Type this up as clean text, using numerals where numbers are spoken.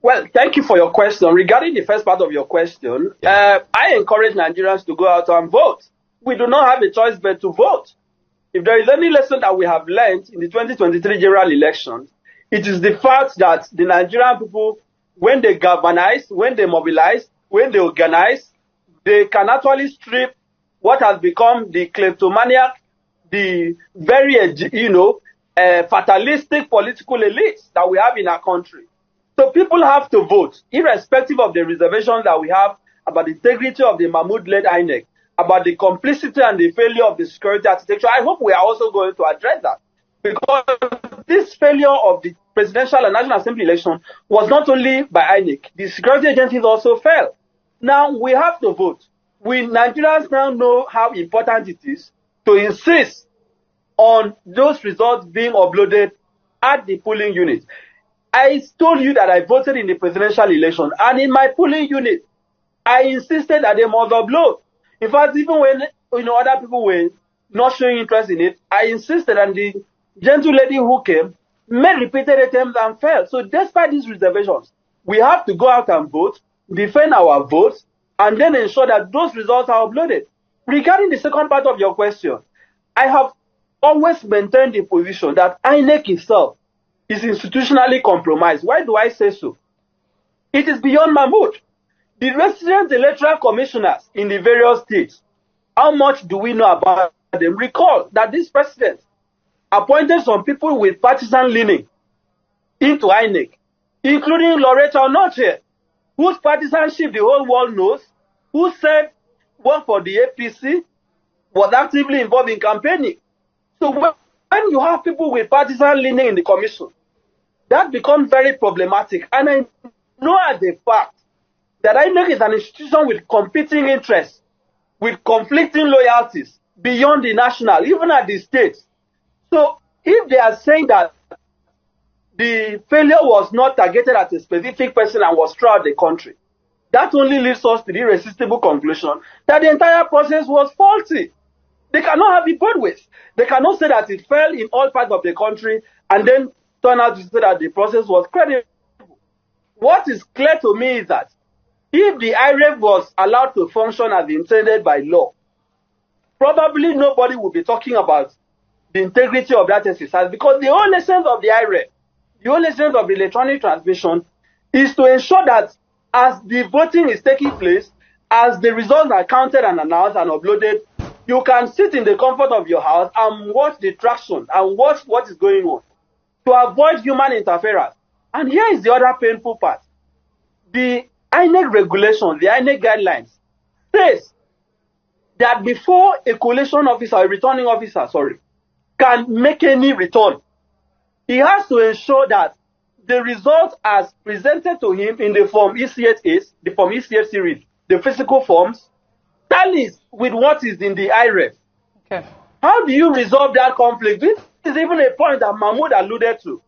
Well, thank you for your question. Regarding the first part of your question, I encourage Nigerians to go out and vote. We do not have a choice but to vote. If there is any lesson that we have learned in the 2023 general elections, it is the fact that the Nigerian people, when they galvanize, when they mobilize, when they organize, they can actually strip what has become the kleptomaniac, the very, fatalistic political elites that we have in our country. So people have to vote, irrespective of the reservations that we have about the integrity of the Mahmoud-led INEC, about the complicity and the failure of the security architecture. I hope we are also going to address that. Because this failure of the presidential and national assembly election was not only by INEC. The security agencies also failed. Now we have to vote. We Nigerians now know how important it is to insist on those results being uploaded at the polling unit. I told you that I voted in the presidential election, and in my polling unit, I insisted that they must upload. In fact, even when other people were not showing interest in it, I insisted, and the gentle lady who came made repeated attempts and failed. So despite these reservations, we have to go out and vote, defend our votes, and then ensure that those results are uploaded. Regarding the second part of your question, I have always maintained the position that INEC itself is institutionally compromised. Why do I say so? It is beyond Mahmoud. The resident electoral commissioners in the various states, how much do we know about them? Recall that this president appointed some people with partisan leaning into INEC, including Loretta Onoche, whose partisanship the whole world knows, who said worked for the APC, was actively involved in campaigning. So when you have people with partisan leaning in the commission, that becomes very problematic. And I know as a fact that INEC is an institution with competing interests, with conflicting loyalties beyond the national, even at the states. So if they are saying that the failure was not targeted at a specific person and was throughout the country, that only leads us to the irresistible conclusion that the entire process was faulty. They cannot have it both ways. They cannot say that it fell in all parts of the country and then turn out to say that the process was credible. What is clear to me is that if the IREF was allowed to function as intended by law, probably nobody would be talking about the integrity of that exercise, because the whole essence of the IREF, the whole essence of the electronic transmission is to ensure that as the voting is taking place, as the results are counted and announced and uploaded, you can sit in the comfort of your house and watch the traction and watch what is going on to avoid human interference. And here is the other painful part. The INEC regulations, the INEC guidelines, says that before a collation officer, a returning officer, can make any return, he has to ensure that the result as presented to him in the form ECH8, the form ECH series, the physical forms, tallies with what is in the IREF. Okay. How do you resolve that conflict? This is even a point that Mahmoud alluded to.